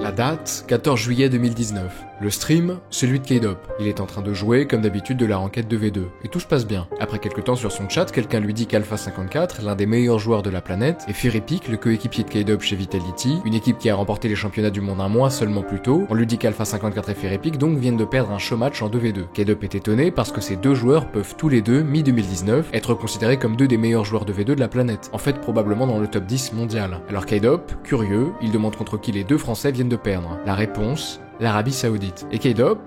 La date, 14 juillet 2019. Le stream, celui de K-Dop. Il est en train de jouer, comme d'habitude, de la ranked de V2. Et tout se passe bien. Après quelques temps sur son chat, quelqu'un lui dit qu'Alpha 54, l'un des meilleurs joueurs de la planète, et Furipic, le coéquipier de K-Dop chez Vitality, une équipe qui a remporté les championnats du monde un mois seulement plus tôt, on lui dit qu'Alpha 54 et Furipic donc viennent de perdre un show match en 2v2. K-Dop est étonné parce que ces deux joueurs peuvent tous les deux, mi-2019, être considérés comme deux des meilleurs joueurs de V2 de la planète. En fait, probablement dans le top 10 mondial. Alors K-Dop, curieux, il demande contre qui les deux Français viennent de perdre. La réponse, l'Arabie Saoudite. Et K-Dop,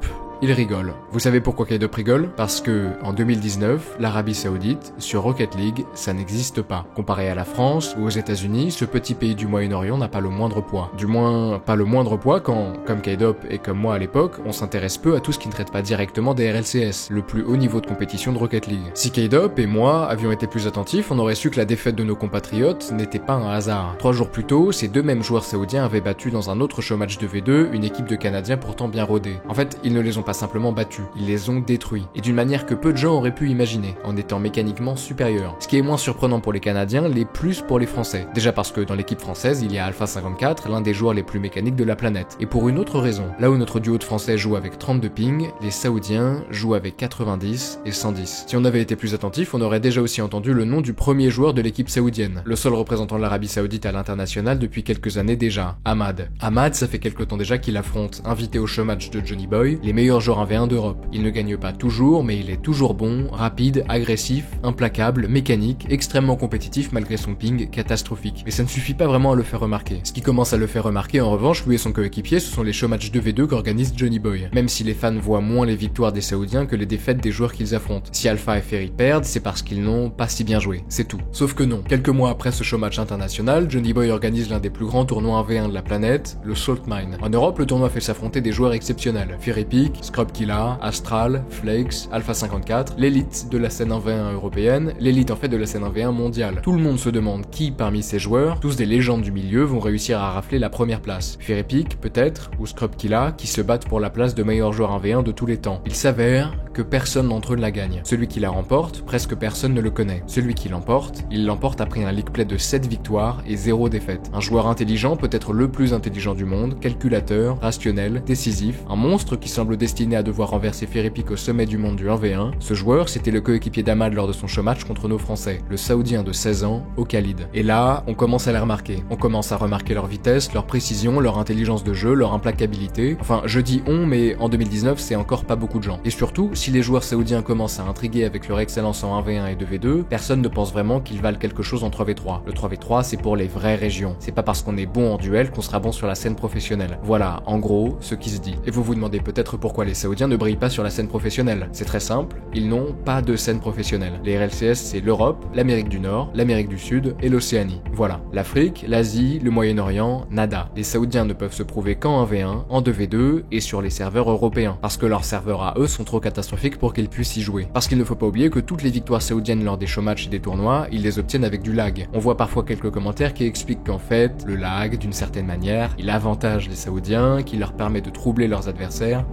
il rigole. Vous savez pourquoi K-Dop rigole? Parce que, en 2019, l'Arabie Saoudite, sur Rocket League, ça n'existe pas. Comparé à la France ou aux États-Unis, ce petit pays du Moyen-Orient n'a pas le moindre poids. Du moins, pas le moindre poids quand, comme K-Dop et comme moi à l'époque, on s'intéresse peu à tout ce qui ne traite pas directement des RLCS, le plus haut niveau de compétition de Rocket League. Si K-Dop et moi avions été plus attentifs, on aurait su que la défaite de nos compatriotes n'était pas un hasard. 3 jours plus tôt, ces deux mêmes joueurs saoudiens avaient battu dans un autre show match de V2 une équipe de Canadiens pourtant bien rodée. En fait, ils ne les ont pas simplement battus, ils les ont détruits, et d'une manière que peu de gens auraient pu imaginer, en étant mécaniquement supérieurs. Ce qui est moins surprenant pour les Canadiens, l'est plus pour les Français. Déjà parce que dans l'équipe française, il y a Alpha 54, l'un des joueurs les plus mécaniques de la planète. Et pour une autre raison, là où notre duo de Français joue avec 32 ping, les Saoudiens jouent avec 90 et 110. Si on avait été plus attentif, on aurait déjà aussi entendu le nom du premier joueur de l'équipe saoudienne, le seul représentant de l'Arabie Saoudite à l'international depuis quelques années déjà, Ahmad. Ahmad, ça fait quelque temps déjà qu'il affronte, invité au show match de Johnny Boy, les meilleurs joueurs 1v1 d'Europe. Il ne gagne pas toujours, mais il est toujours bon, rapide, agressif, implacable, mécanique, extrêmement compétitif malgré son ping catastrophique. Mais ça ne suffit pas vraiment à le faire remarquer. Ce qui commence à le faire remarquer en revanche, lui et son coéquipier, ce sont les show match 2v2 qu'organise Johnny Boy. Même si les fans voient moins les victoires des Saoudiens que les défaites des joueurs qu'ils affrontent. Si Alpha et Ferry perdent, c'est parce qu'ils n'ont pas si bien joué. C'est tout. Sauf que non. Quelques mois après ce show match international, Johnny Boy organise l'un des plus grands tournois 1v1 de la planète, le Salt Mine. En Europe, le tournoi fait s'affronter des joueurs exceptionnels. Furipic, Scrubkilla, Astral, Flakes, Alpha 54, l'élite de la scène 1v1 européenne, l'élite en fait de la scène 1v1 mondiale. Tout le monde se demande qui parmi ces joueurs, tous des légendes du milieu, vont réussir à rafler la première place. Furipic, peut-être, ou Scrubkilla, qui se battent pour la place de meilleur joueur 1v1 de tous les temps. Il s'avère que personne d'entre eux ne la gagne. Celui qui la remporte, presque personne ne le connaît. Celui qui l'emporte, il l'emporte après un league play de 7 victoires et 0 défaite. Un joueur intelligent, peut-être le plus intelligent du monde, calculateur, rationnel, décisif, un monstre qui semble destiné à devoir renverser Furipic au sommet du monde du 1v1, ce joueur, c'était le coéquipier d'Ahmad lors de son show match contre nos Français, le Saoudien de 16 ans, au Khalid. Et là, on commence à les remarquer. On commence à remarquer leur vitesse, leur précision, leur intelligence de jeu, leur implacabilité. Enfin, je dis on, mais en 2019, c'est encore pas beaucoup de gens. Et surtout, si les joueurs saoudiens commencent à intriguer avec leur excellence en 1v1 et 2v2, personne ne pense vraiment qu'ils valent quelque chose en 3v3. Le 3v3, c'est pour les vraies régions. C'est pas parce qu'on est bon en duel qu'on sera bon sur la scène professionnelle. Voilà, en gros, ce qui se dit. Et vous vous demandez peut-être pourquoi les Saoudiens ne brillent pas sur la scène professionnelle. C'est très simple, ils n'ont pas de scène professionnelle. Les RLCS, c'est l'Europe, l'Amérique du Nord, l'Amérique du Sud et l'Océanie. Voilà. L'Afrique, l'Asie, le Moyen-Orient, nada. Les Saoudiens ne peuvent se prouver qu'en 1v1, en 2v2 et sur les serveurs européens. Parce que leurs serveurs à eux sont trop catastrophiques pour qu'ils puissent y jouer. Parce qu'il ne faut pas oublier que toutes les victoires saoudiennes lors des show matchs et des tournois, ils les obtiennent avec du lag. On voit parfois quelques commentaires qui expliquent qu'en fait, le lag, d'une certaine manière, il avantage les Saoudiens, qui leur permet de troubler leurs adversaires.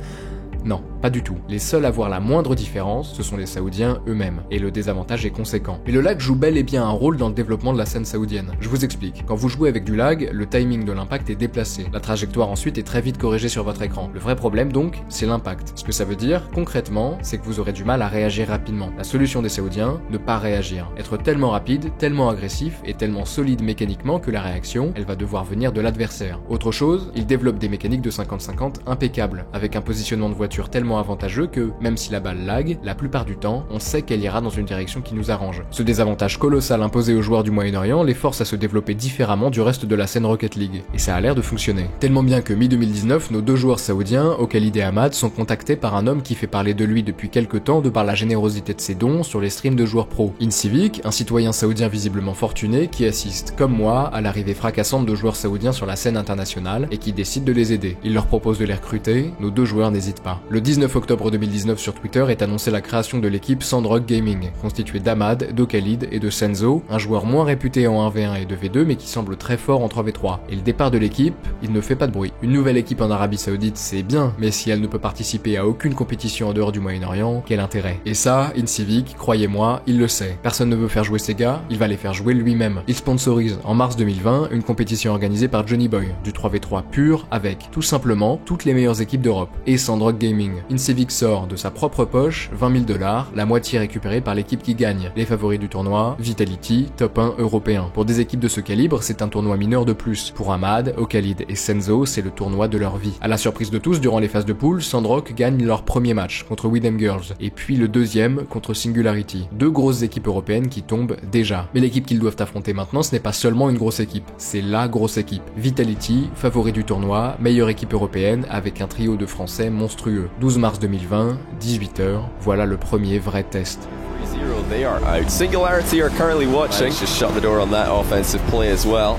Non, pas du tout. Les seuls à voir la moindre différence, ce sont les Saoudiens eux-mêmes, et le désavantage est conséquent. Mais le lag joue bel et bien un rôle dans le développement de la scène saoudienne. Je vous explique. Quand vous jouez avec du lag, le timing de l'impact est déplacé. La trajectoire ensuite est très vite corrigée sur votre écran. Le vrai problème donc, c'est l'impact. Ce que ça veut dire, concrètement, c'est que vous aurez du mal à réagir rapidement. La solution des Saoudiens, ne pas réagir. Être tellement rapide, tellement agressif, et tellement solide mécaniquement que la réaction, elle va devoir venir de l'adversaire. Autre chose, ils développent des mécaniques de 50-50 impeccables, avec un positionnement de voiture tellement avantageux que, même si la balle lag, la plupart du temps, on sait qu'elle ira dans une direction qui nous arrange. Ce désavantage colossal imposé aux joueurs du Moyen-Orient les force à se développer différemment du reste de la scène Rocket League. Et ça a l'air de fonctionner. Tellement bien que mi-2019, nos deux joueurs saoudiens, Khalid et Ahmad, sont contactés par un homme qui fait parler de lui depuis quelques temps de par la générosité de ses dons sur les streams de joueurs pro. InCivic, un citoyen saoudien visiblement fortuné qui assiste, comme moi, à l'arrivée fracassante de joueurs saoudiens sur la scène internationale et qui décide de les aider. Il leur propose de les recruter, nos deux joueurs n'hésitent pas. Le 19 19 octobre 2019 sur Twitter est annoncée la création de l'équipe Sandrock Gaming, constituée d'Ahmad, d'Okhalid et de Senzo, un joueur moins réputé en 1v1 et 2v2 mais qui semble très fort en 3v3. Et le départ de l'équipe, il ne fait pas de bruit. Une nouvelle équipe en Arabie Saoudite, c'est bien, mais si elle ne peut participer à aucune compétition en dehors du Moyen-Orient, quel intérêt? Et ça, InCivic, croyez-moi, il le sait. Personne ne veut faire jouer ces gars, il va les faire jouer lui-même. Il sponsorise en mars 2020 une compétition organisée par Johnny Boy, du 3v3 pur avec, tout simplement, toutes les meilleures équipes d'Europe. Et Sandrock Gaming. InCivic sort de sa propre poche 20 000 $, la moitié récupérée par l'équipe qui gagne. Les favoris du tournoi, Vitality, top 1 européen. Pour des équipes de ce calibre, c'est un tournoi mineur de plus. Pour Ahmad, Okhalid et Senzo, c'est le tournoi de leur vie. À la surprise de tous, durant les phases de poule, Sandrock gagne leur premier match contre Widem Girls, et puis le deuxième contre Singularity. Deux grosses équipes européennes qui tombent déjà. Mais l'équipe qu'ils doivent affronter maintenant, ce n'est pas seulement une grosse équipe, c'est la grosse équipe. Vitality, favori du tournoi, meilleure équipe européenne, avec un trio de Français monstrueux. 12 mars 2020, 18h, voilà le premier vrai test. 3-0, they are out. Singularity are currently watching. Just shut the door on that offensive play as well.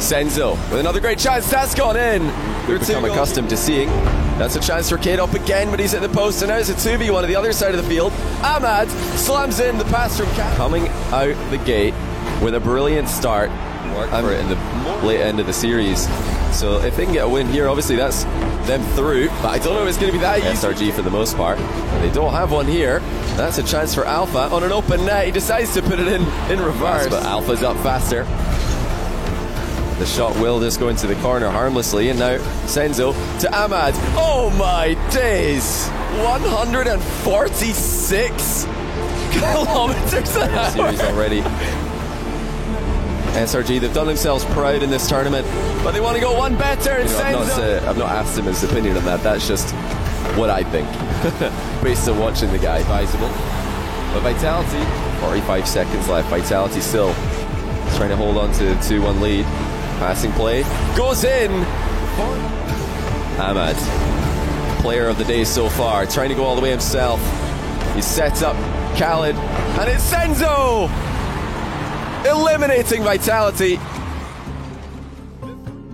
Senzo with another great chance. That's gone in. We've become accustomed to seeing. That's a chance for Kaydop again, but he's at the post, and now it's a 2v1 at the other side of the field. Ahmad slams in the pass from Cat. Coming out the gate with a brilliant start. For it in the late end of the series. So if they can get a win here, obviously that's them through. But I don't know if it's going to be that easy. SRG for the most part. They don't have one here. That's a chance for Alpha on an open net. He decides to put it in reverse, but Alpha's up faster. The shot will just go into the corner harmlessly, and now Senzo to Ahmad. Oh my days! 146 kilometers an hour. Series already. SRG, they've done themselves proud in this tournament, but they want to go one better. And I've not asked him his opinion on that. That's just what I think, based on watching the guy. Advisable. But Vitality, 45 seconds left. Vitality still trying to hold on to the 2-1 lead. Passing play goes in. Ahmad, player of the day so far, trying to go all the way himself. He sets up Khalid, and it's Senzo! Eliminating Vitality.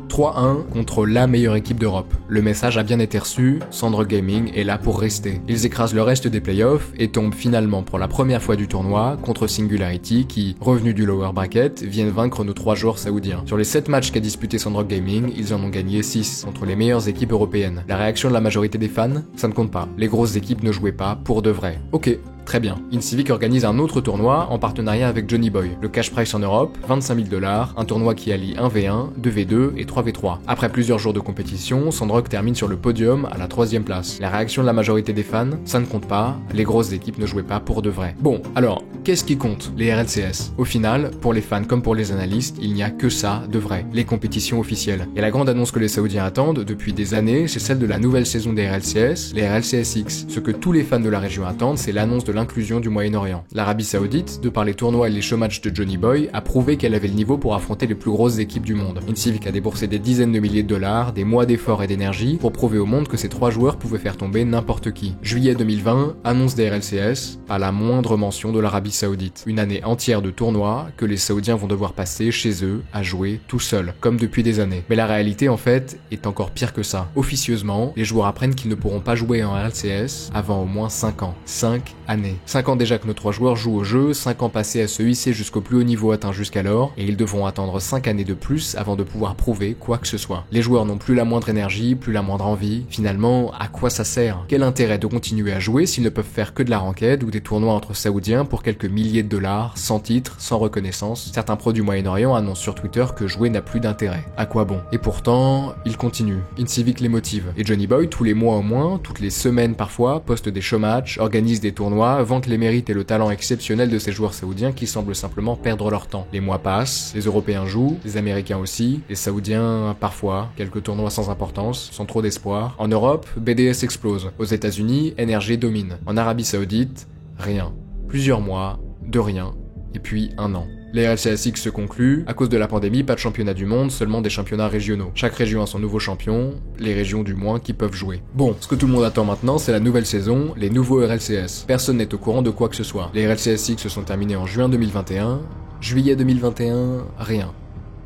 3-1 contre la meilleure équipe d'Europe. Le message a bien été reçu, Sandrock Gaming est là pour rester. Ils écrasent le reste des playoffs et tombent finalement pour la première fois du tournoi contre Singularity qui, revenus du lower bracket, viennent vaincre nos 3 joueurs saoudiens. Sur les 7 matchs qu'a disputé Sandrock Gaming, ils en ont gagné 6 contre les meilleures équipes européennes. La réaction de la majorité des fans, ça ne compte pas. Les grosses équipes ne jouaient pas pour de vrai. Ok. Très bien. InCivic organise un autre tournoi en partenariat avec Johnny Boy. Le cash price en Europe, 25 000 $, un tournoi qui allie 1v1, 2v2 et 3v3. Après plusieurs jours de compétition, Sandrock termine sur le podium à la 3e place. La réaction de la majorité des fans, ça ne compte pas, les grosses équipes ne jouaient pas pour de vrai. Bon, alors, qu'est-ce qui compte? Les RLCS. Au final, pour les fans comme pour les analystes, il n'y a que ça de vrai, les compétitions officielles. Et la grande annonce que les Saoudiens attendent depuis des années, c'est celle de la nouvelle saison des RLCS, les RLCSX. Ce que tous les fans de la région attendent, c'est l'annonce de l'inclusion du Moyen-Orient. L'Arabie Saoudite, de par les tournois et les showmatchs de Johnny Boy, a prouvé qu'elle avait le niveau pour affronter les plus grosses équipes du monde. InCivic a déboursé des dizaines de milliers de $, des mois d'efforts et d'énergie pour prouver au monde que ces 3 joueurs pouvaient faire tomber n'importe qui. Juillet 2020, annonce des RLCS, pas la moindre mention de l'Arabie Saoudite. Une année entière de tournois que les Saoudiens vont devoir passer chez eux à jouer tout seuls, comme depuis des années. Mais la réalité en fait est encore pire que ça. Officieusement, les joueurs apprennent qu'ils ne pourront pas jouer en RLCS avant au moins 5 ans. 5 années. 5 ans déjà que nos 3 joueurs jouent au jeu, 5 ans passés à se hisser jusqu'au plus haut niveau atteint jusqu'alors, et ils devront attendre 5 années de plus avant de pouvoir prouver quoi que ce soit. Les joueurs n'ont plus la moindre énergie, plus la moindre envie. Finalement, à quoi ça sert? Quel intérêt de continuer à jouer s'ils ne peuvent faire que de la ranked ou des tournois entre Saoudiens pour quelques milliers de $, sans titre, sans reconnaissance? Certains pros du Moyen-Orient annoncent sur Twitter que jouer n'a plus d'intérêt. À quoi bon? Et pourtant, ils continuent. InCivic les motive. Et Johnny Boy, tous les mois au moins, toutes les semaines parfois, poste des showmatchs, organise des tournois, vante les mérites et le talent exceptionnel de ces joueurs saoudiens qui semblent simplement perdre leur temps. Les mois passent, les Européens jouent, les Américains aussi, les Saoudiens parfois, quelques tournois sans importance, sans trop d'espoir. En Europe, BDS explose. Aux États-Unis, NRG domine. En Arabie Saoudite, rien. Plusieurs mois, de rien, et puis 1 an. Les RLCSX se concluent, à cause de la pandémie, pas de championnat du monde, seulement des championnats régionaux. Chaque région a son nouveau champion, les régions du moins qui peuvent jouer. Bon, ce que tout le monde attend maintenant, c'est la nouvelle saison, les nouveaux RLCS. Personne n'est au courant de quoi que ce soit. Les RLCSX se sont terminés en juin 2021, juillet 2021, rien.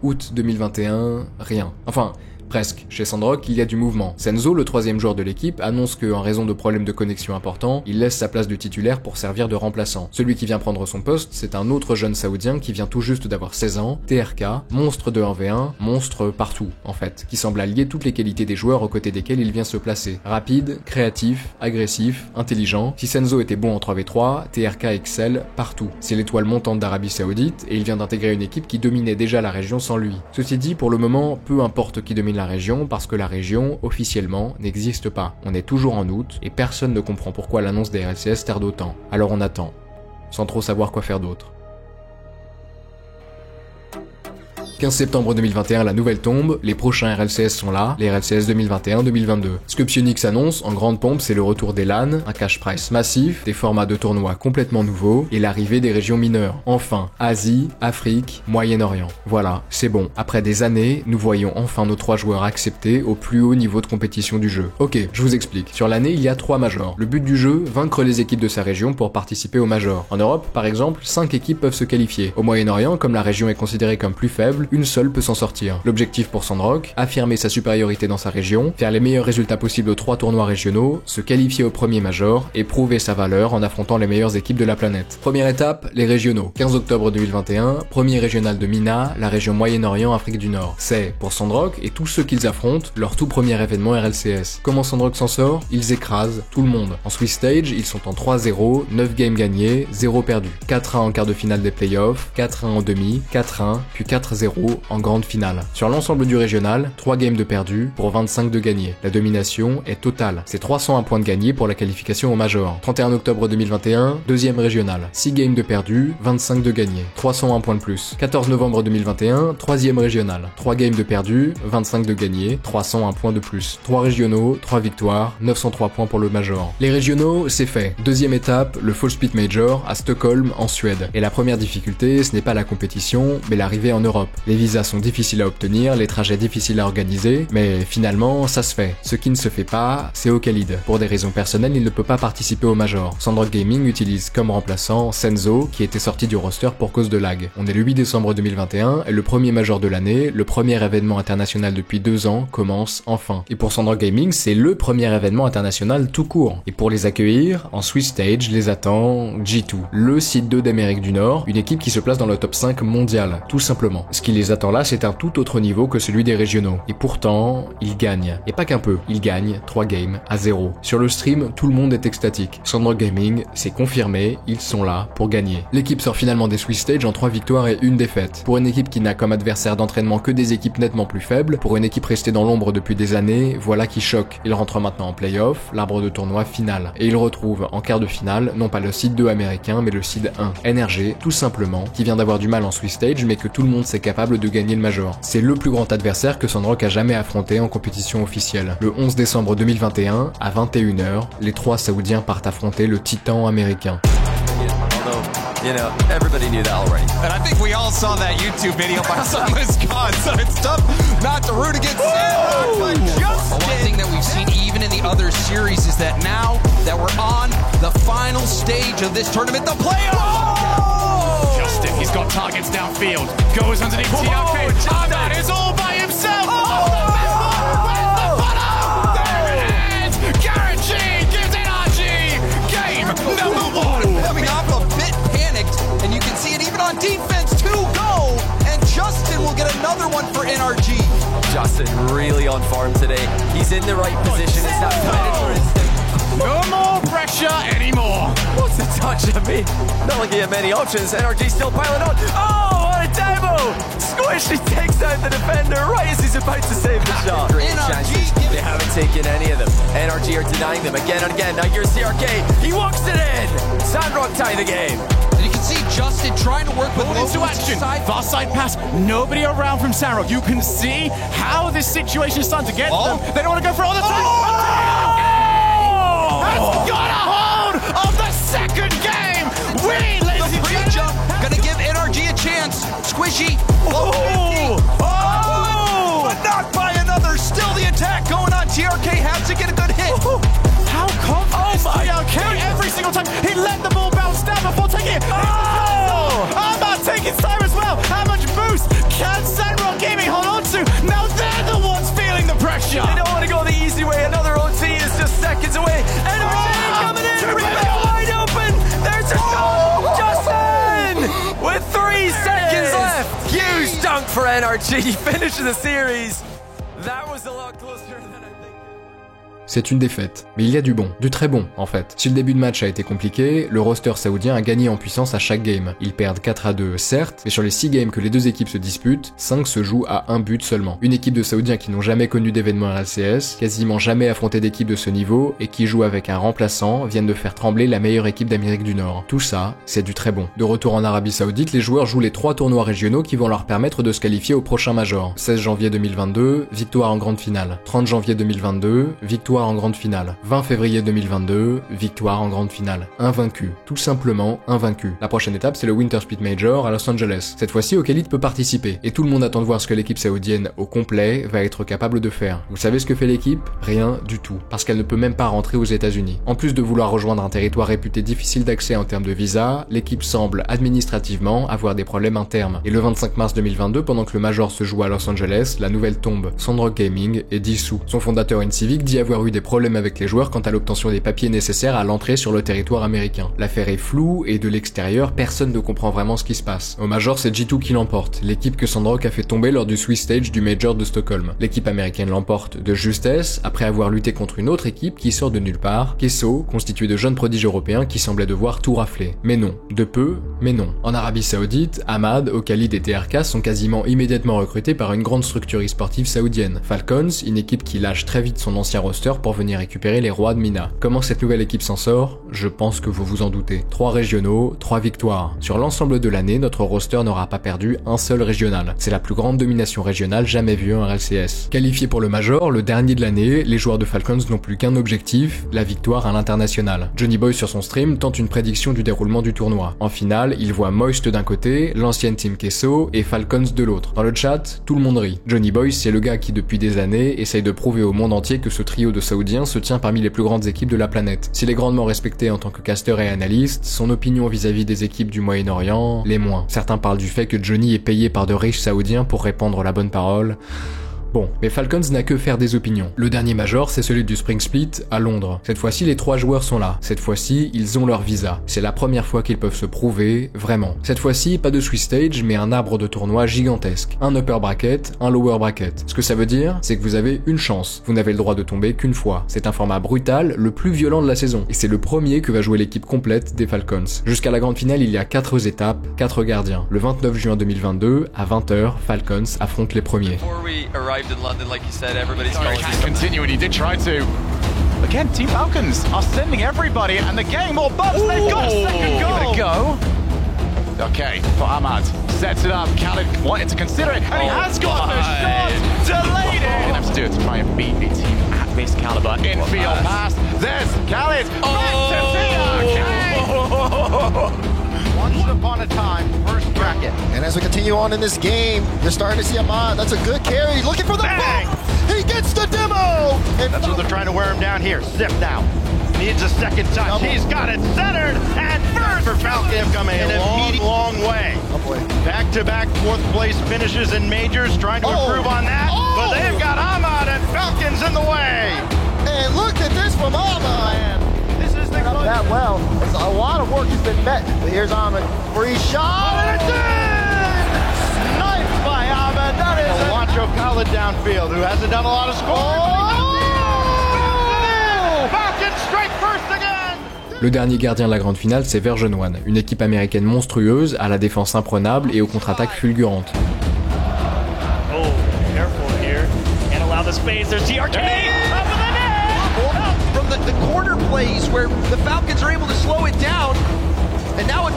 Août 2021, rien. Enfin, Presque. Chez Sandrock, il y a du mouvement. Senzo, le troisième joueur de l'équipe, annonce que, en raison de problèmes de connexion importants, il laisse sa place de titulaire pour servir de remplaçant. Celui qui vient prendre son poste, c'est un autre jeune saoudien qui vient tout juste d'avoir 16 ans, TRK, monstre de 1v1, monstre partout, en fait, qui semble allier toutes les qualités des joueurs aux côtés desquels il vient se placer. Rapide, créatif, agressif, intelligent. Si Senzo était bon en 3v3, TRK excelle partout. C'est l'étoile montante d'Arabie Saoudite et il vient d'intégrer une équipe qui dominait déjà la région sans lui. Ceci dit, pour le moment, peu importe qui domine la région parce que la région, officiellement, n'existe pas. On est toujours en août et personne ne comprend pourquoi l'annonce des RLCS tarde autant. Alors on attend, sans trop savoir quoi faire d'autre. 15 septembre 2021, la nouvelle tombe, les prochains RLCS sont là, les RLCS 2021-2022. Ce que Psyonix annonce, en grande pompe, c'est le retour des LAN, un cash price massif, des formats de tournois complètement nouveaux, et l'arrivée des régions mineures. Enfin, Asie, Afrique, Moyen-Orient. Voilà, c'est bon. Après des années, nous voyons enfin nos 3 joueurs acceptés au plus haut niveau de compétition du jeu. Ok, je vous explique. Sur l'année, il y a 3 majors. Le but du jeu, vaincre les équipes de sa région pour participer au major. En Europe, par exemple, 5 équipes peuvent se qualifier. Au Moyen-Orient, comme la région est considérée comme plus faible, une seule peut s'en sortir. L'objectif pour Sandrock, affirmer sa supériorité dans sa région, faire les meilleurs résultats possibles aux 3 tournois régionaux, se qualifier au premier major et prouver sa valeur en affrontant les meilleures équipes de la planète. Première étape, les régionaux. 15 octobre 2021, premier régional de Mina, la région Moyen-Orient, Afrique du Nord. C'est, pour Sandrock et tous ceux qu'ils affrontent, leur tout premier événement RLCS. Comment Sandrock s'en sort? Ils écrasent tout le monde. En Swiss Stage, ils sont en 3-0, 9 games gagnés, 0 perdu. 4-1 en quart de finale des playoffs, 4-1 en demi, 4-1, puis 4-0 en grande finale. Sur l'ensemble du régional, 3 games de perdus pour 25 de gagnés. La domination est totale. C'est 301 points de gagnés pour la qualification au Major. 31 octobre 2021, deuxième régional. 6 games de perdus, 25 de gagnés. 301 points de plus. 14 novembre 2021, troisième régional. 3 games de perdus, 25 de gagnés, 301 points de plus. 3 régionaux, 3 victoires, 903 points pour le Major. Les régionaux, c'est fait. Deuxième étape, le Fall Speed Major à Stockholm, en Suède. Et la première difficulté, ce n'est pas la compétition, mais l'arrivée en Europe. Les visas sont difficiles à obtenir, les trajets difficiles à organiser, mais finalement, ça se fait. Ce qui ne se fait pas, c'est Okalid. Pour des raisons personnelles, il ne peut pas participer au Major. Sandrock Gaming utilise comme remplaçant Senzo, qui était sorti du roster pour cause de lag. On est le 8 décembre 2021, et le premier Major de l'année, le premier événement international depuis 2 ans, commence enfin. Et pour Sandrock Gaming, c'est le premier événement international tout court. Et pour les accueillir, en Swiss Stage, les attend G2, le site 2 d'Amérique du Nord, une équipe qui se place dans le top 5 mondial, tout simplement. Ce qui les attend là, c'est un tout autre niveau que celui des régionaux. Et pourtant, ils gagnent. Et pas qu'un peu, ils gagnent 3 games à 0. Sur le stream, tout le monde est extatique. Sandrock Gaming, c'est confirmé, ils sont là pour gagner. L'équipe sort finalement des Swiss Stage en 3 victoires et 1 défaite. Pour une équipe qui n'a comme adversaire d'entraînement que des équipes nettement plus faibles, pour une équipe restée dans l'ombre depuis des années, voilà qui choque. Ils rentrent maintenant en play-off, l'arbre de tournoi final. Et ils retrouvent en quart de finale, non pas le seed 2 américain, mais le seed 1. NRG, tout simplement, qui vient d'avoir du mal en Swiss Stage, mais que tout le monde sait capable de gagner le Major. C'est le plus grand adversaire que Sandrock a jamais affronté en compétition officielle. Le 11 décembre 2021, à 21h, les 3 Saoudiens partent affronter le titan américain. You know, everybody knew that already. And I think we all saw that YouTube video by Sunless God, so it's tough not to root against Sandrock, but Justin. One thing that we've seen even in the other series is that now that we're on the final stage of this tournament, the playoffs. Justin, he's got targets downfield. Goes underneath TRK. Ahmad is all by himself. On defense, 2 go, and Justin will get another one for NRG. Justin really on form today. He's in the right position. It's that predator instinct. No more pressure anymore. What's the touch? I mean, not like he had many options. NRG still piling on. Oh, what a demo! Squishy takes out the defender right as he's about to save the shot. Great chances. They haven't taken any of them. NRG are denying them again and again. Now here's CRK. He walks it in. Sandrock tie the game. And you can see Justin trying to work with into action. Far side pass. Nobody around from Sandrock. You can see how this situation is starting to get them. They don't want to go for all the time. Has got a hold of the second game. We, ladies and gentlemen, gonna give NRG a chance. Squishy. But not by another. Still the attack going on. TRK has to get a good hit. How confident is TRK? Every single time he let the ball bounce down before taking it. Ahmad taking his time as well. How much boost can Sandrock Gaming hold on to? Now they're the ones feeling for NRG. He finished the series. That was a lot closer than I think. C'est une défaite, mais il y a du bon, du très bon en fait. Si le début de match a été compliqué, le roster saoudien a gagné en puissance à chaque game. Ils perdent 4-2 certes, mais sur les 6 games que les deux équipes se disputent, 5 se jouent à un but seulement. Une équipe de Saoudiens qui n'ont jamais connu d'événements RLCS, quasiment jamais affronté d'équipe de ce niveau, et qui jouent avec un remplaçant, viennent de faire trembler la meilleure équipe d'Amérique du Nord. Tout ça, c'est du très bon. De retour en Arabie Saoudite, les joueurs jouent les 3 tournois régionaux qui vont leur permettre de se qualifier au prochain Major. 16 janvier 2022, victoire en grande finale. 30 janvier 2022, victoire en grande finale. 20 février 2022, victoire en grande finale. Invaincu. Tout simplement invaincu. La prochaine étape, c'est le Winter Split Major à Los Angeles. Cette fois-ci, Okalid peut participer. Et tout le monde attend de voir ce que l'équipe saoudienne, au complet, va être capable de faire. Vous savez ce que fait l'équipe? Rien du tout. Parce qu'elle ne peut même pas rentrer aux États-Unis. En plus de vouloir rejoindre un territoire réputé difficile d'accès en termes de visa, l'équipe semble, administrativement, avoir des problèmes internes. Et le 25 mars 2022, pendant que le Major se joue à Los Angeles, la nouvelle tombe. Sandrock Gaming est dissous. Son fondateur N-Civic dit avoir eu des problèmes avec les joueurs quant à l'obtention des papiers nécessaires à l'entrée sur le territoire américain. L'affaire est floue et de l'extérieur, personne ne comprend vraiment ce qui se passe. Au Major, c'est G2 qui l'emporte, l'équipe que Sandrock a fait tomber lors du Swiss Stage du Major de Stockholm. L'équipe américaine l'emporte de justesse, après avoir lutté contre une autre équipe qui sort de nulle part, Kesso, constituée de jeunes prodiges européens qui semblaient devoir tout rafler. Mais non. De peu, mais non. En Arabie Saoudite, Ahmad, Okalid et TRK sont quasiment immédiatement recrutés par une grande structure e-sportive saoudienne. Falcons, une équipe qui lâche très vite son ancien roster pour venir récupérer les rois de Mina. Comment cette nouvelle équipe s'en sort? Je pense que vous vous en doutez. 3 régionaux, 3 victoires. Sur l'ensemble de l'année, notre roster n'aura pas perdu un seul régional. C'est la plus grande domination régionale jamais vue en RLCS. Qualifié pour le Major, le dernier de l'année, les joueurs de Falcons n'ont plus qu'un objectif, la victoire à l'international. Johnny Boy sur son stream tente une prédiction du déroulement du tournoi. En finale, il voit Moist d'un côté, l'ancienne team Kesso et Falcons de l'autre. Dans le chat, tout le monde rit. Johnny Boy, c'est le gars qui depuis des années essaye de prouver au monde entier que ce trio de Saoudiens se tient parmi les plus grandes équipes de la planète. S'il est grandement respecté en tant que caster et analyste, son opinion vis-à-vis des équipes du Moyen-Orient l'est moins. Certains parlent du fait que Johnny est payé par de riches Saoudiens pour répandre la bonne parole. Bon, mais Falcons n'a que faire des opinions. Le dernier Major, c'est celui du Spring Split à Londres. Cette fois-ci, les 3 joueurs sont là. Cette fois-ci, ils ont leur visa. C'est la première fois qu'ils peuvent se prouver, vraiment. Cette fois-ci, pas de Swiss Stage, mais un arbre de tournoi gigantesque. Un upper bracket, un lower bracket. Ce que ça veut dire, c'est que vous avez une chance. Vous n'avez le droit de tomber qu'une fois. C'est un format brutal, le plus violent de la saison. Et c'est le premier que va jouer l'équipe complète des Falcons. Jusqu'à la grande finale, il y a 4 étapes, 4 gardiens. Le 29 juin 2022, à 20h, Falcons affrontent les premiers. In London, like you said, everybody's Sorry, can't continue, and he did try to. Again, Team Falcons are sending everybody, and the game all but they've got a second goal. Give it a go. Okay, for Ahmad. Sets it up. Khalid wanted to consider it, and he has got the shot. Delayed it. Gonna have to do it to try and beat a team at this caliber. Infield pass. There's Khalid. Once upon a time, first bracket. And as we continue on in this game, you're starting to see Ahmad. That's a good carry. Looking for the bang. He gets the demo. And that's what they're trying to wear him down here. Sif now. Needs a second touch. Double. He's got it centered. And first for Falcons coming in a long way. Oh boy. Back-to-back 4th place finishes in majors, trying to improve on that. But they've got Ahmad and Falcons in the way. And look at this from Ahmad. This is the not that well. There's a lot of work has been met. But here's Ahmad. Free shot. And it's in! Sniped by Ahmad. That is Wancho Khalid downfield, who hasn't done a lot of scoring. Falcons strike first again. Le dernier gardien de la grande finale, c'est Version One, une équipe américaine monstrueuse, à la défense imprenable et aux contre-attaques fulgurantes. Oh, careful here. Can't allow the space. There's TRK. Top of the net. From the corner plays where the Falcons are able to slow it down, and now it's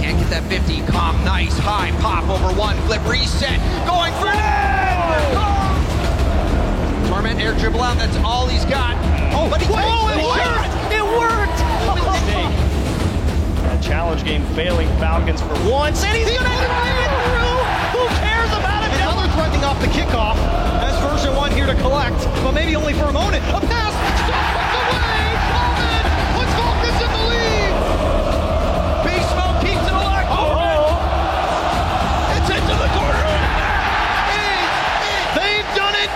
can't get that 50 comp. Nice high pop over one. Flip reset. Going for it. Torment air dribble out. That's all he's got. Oh, but he it worked! It worked! A challenge game failing Falcons for once, and he's gonna drive it through! Who cares about it? Another threatening off the kickoff. That's Version One here to collect, but maybe only for a moment. A pass! Stopped away! Coleman puts Falcons in the lead! Beast Mode keeps it alive! It's into the corner! They've done it!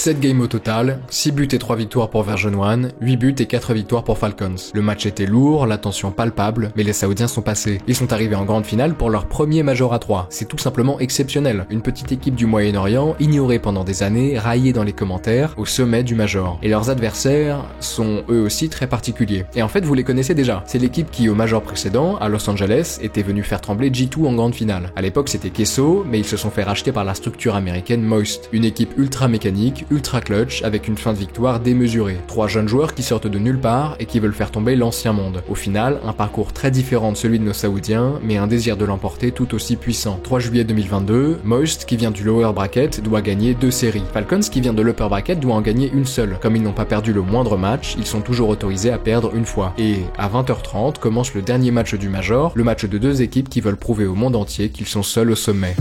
7 games au total, 6 buts et 3 victoires pour Version 1, 8 buts et 4 victoires pour Falcons. Le match était lourd, la tension palpable, mais les Saoudiens sont passés. Ils sont arrivés en grande finale pour leur premier Major à 3. C'est tout simplement exceptionnel. Une petite équipe du Moyen-Orient, ignorée pendant des années, raillée dans les commentaires, au sommet du Major. Et leurs adversaires sont eux aussi très particuliers. Et en fait, vous les connaissez déjà. C'est l'équipe qui, au Major précédent, à Los Angeles, était venue faire trembler G2 en grande finale. À l'époque, c'était Queso, mais ils se sont fait racheter par la structure américaine Moist. Une équipe ultra mécanique, ultra clutch, avec une fin de victoire démesurée. 3 jeunes joueurs qui sortent de nulle part et qui veulent faire tomber l'ancien monde. Au final, un parcours très différent de celui de nos Saoudiens, mais un désir de l'emporter tout aussi puissant. 3 juillet 2022, Moist, qui vient du lower bracket, doit gagner 2 séries. Falcons, qui vient de l'upper bracket, doit en gagner une seule. Comme ils n'ont pas perdu le moindre match, ils sont toujours autorisés à perdre une fois. Et à 20h30 commence le dernier match du Major, le match de 2 équipes qui veulent prouver au monde entier qu'ils sont seuls au sommet.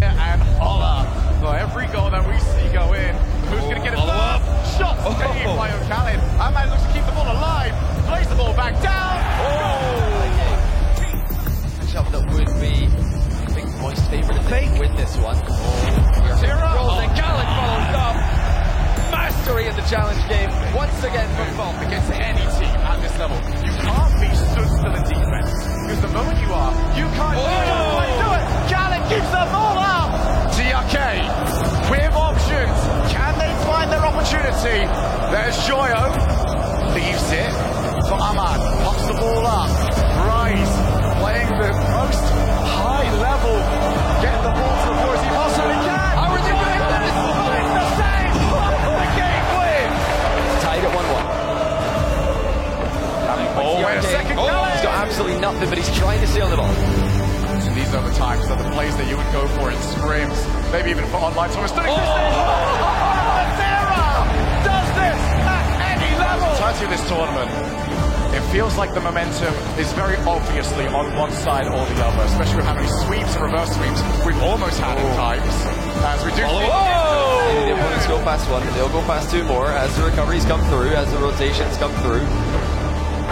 In the challenge game once again for Falk against any team at this level. You can't be stood still in defense because the moment you are, you can't do it. Khaled keeps the ball up. TRK with options. Can they find their opportunity? There's Joyo. Leaves it for Ahmad. Pops the ball up. Rise playing the most high level. Get the ball to the floor as he possibly can. How are they doing this? The same. The game win. Tied at 1-1. Oh, wait a second. He's got absolutely nothing, but he's trying to stay on the ball. So these overtimes are the plays that you would go for in scrims, maybe even for online. Thomas does this at any level. Entirety of this tournament, it feels like the momentum is very obviously on one side or the other, especially with how many sweeps and reverse sweeps we've almost had at times. As we do. The opponents go past one, they'll go past 2 more as the recoveries come through, as the rotations come through.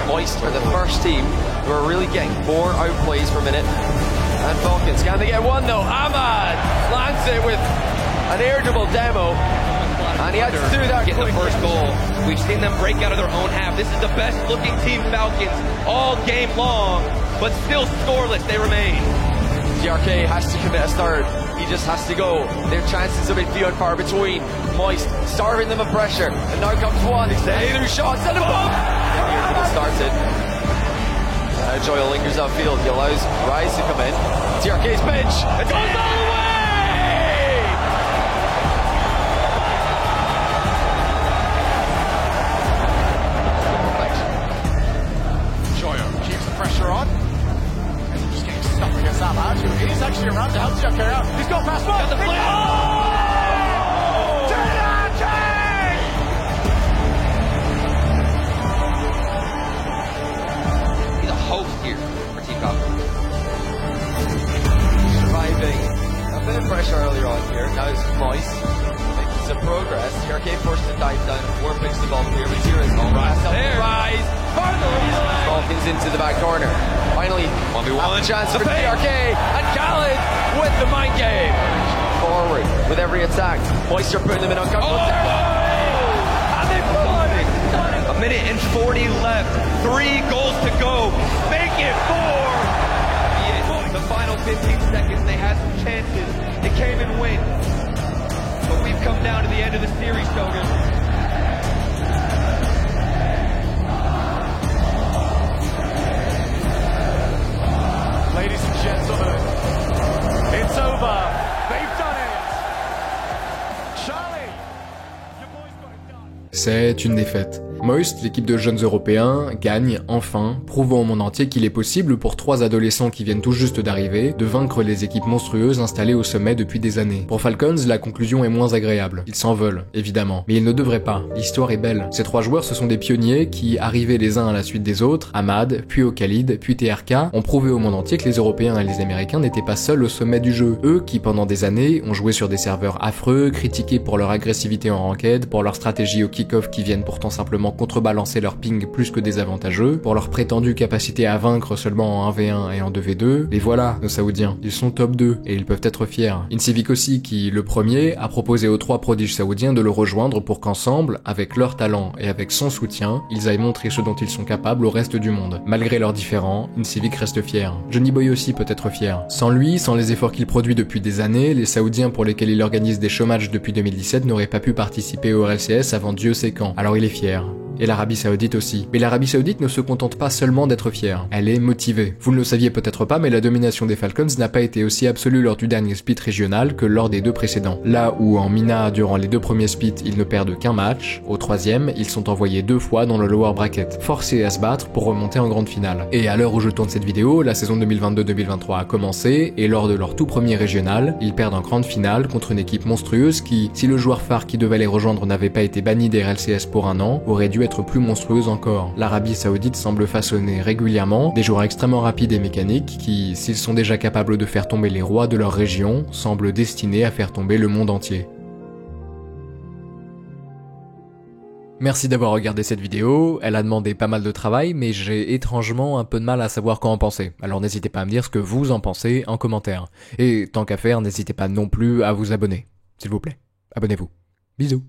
Moist are the first team who are really getting more outplays per minute. And Falcons, can they get one though? Ahmad lands it with an air dribble demo. And he had to do that getting the first goal. We've seen them break out of their own half. This is the best looking team Falcons all game long, but still scoreless they remain. TRK has to commit a start. He just has to go. Their chances are few and far between. Moist starving them of pressure. And now comes one. Either shots and a bump. It started. Joyle lingers upfield. He allows Rise to come in. TRK's bench. It goes all the way! Joyo keeps the pressure on. Just getting stuck against Ahmad, who is actually around to help TRK out. He's got past one. Got the play. He's a host here for Team Falcons. Surviving a bit of pressure earlier on here. Now it's Moist making some progress. TRK forced to dive down and 4 picks the ball clear with 0 ball. Rise. Falcons into the back corner. Finally, 1v1 chance for TRK and Khaled with the mind game. Forward with every attack. Moist are putting them in uncomfortable territory. And they won it. 1 minute and 40 left. 3 goals to go. Make it 4. The final 15 seconds, they had some chances. They came and win. But we've come down to the end of the series, Shogun. Ladies and gentlemen, it's over. They've done it. Charlie, your boys got it done. C'est une défaite. Moist, l'équipe de jeunes européens, gagne enfin, prouvant au monde entier qu'il est possible pour 3 adolescents qui viennent tout juste d'arriver de vaincre les équipes monstrueuses installées au sommet depuis des années. Pour Falcons, la conclusion est moins agréable. Ils s'en veulent, évidemment. Mais ils ne devraient pas. L'histoire est belle. Ces 3 joueurs, ce sont des pionniers qui, arrivés les uns à la suite des autres, Ahmad, puis Khalid, puis TRK, ont prouvé au monde entier que les Européens et les Américains n'étaient pas seuls au sommet du jeu. Eux qui, pendant des années, ont joué sur des serveurs affreux, critiqués pour leur agressivité en ranked, pour leur stratégie au kick-off qui viennent pourtant simplement sûrement contrebalancer leur ping plus que désavantageux, pour leur prétendue capacité à vaincre seulement en 1v1 et en 2v2, et voilà, nos Saoudiens, ils sont top 2, et ils peuvent être fiers. Incivik aussi qui, le premier, a proposé aux 3 prodiges saoudiens de le rejoindre pour qu'ensemble, avec leur talent et avec son soutien, ils aillent montrer ce dont ils sont capables au reste du monde. Malgré leurs différends, Incivik reste fier. Johnny Boy aussi peut être fier. Sans lui, sans les efforts qu'il produit depuis des années, les Saoudiens pour lesquels il organise des showmatchs depuis 2017 n'auraient pas pu participer au RLCS avant Dieu sait quand. Alors il est fier. Et l'Arabie Saoudite aussi. Mais l'Arabie Saoudite ne se contente pas seulement d'être fière, elle est motivée. Vous ne le saviez peut-être pas, mais la domination des Falcons n'a pas été aussi absolue lors du dernier split régional que lors des 2 précédents. Là où en MENA, durant les 2 premiers splits, ils ne perdent qu'un match, au 3e, ils sont envoyés 2 fois dans le lower bracket, forcés à se battre pour remonter en grande finale. Et à l'heure où je tourne cette vidéo, la saison 2022-2023 a commencé, et lors de leur tout premier régional, ils perdent en grande finale contre une équipe monstrueuse qui, si le joueur phare qui devait les rejoindre n'avait pas été banni des RLCS pour un an, aurait dû être plus monstrueuse encore. L'Arabie Saoudite semble façonner régulièrement des joueurs extrêmement rapides et mécaniques qui, s'ils sont déjà capables de faire tomber les rois de leur région, semblent destinés à faire tomber le monde entier. Merci d'avoir regardé cette vidéo, elle a demandé pas mal de travail, mais j'ai étrangement un peu de mal à savoir quoi en penser. Alors n'hésitez pas à me dire ce que vous en pensez en commentaire. Et tant qu'à faire, n'hésitez pas non plus à vous abonner. S'il vous plaît, abonnez-vous. Bisous.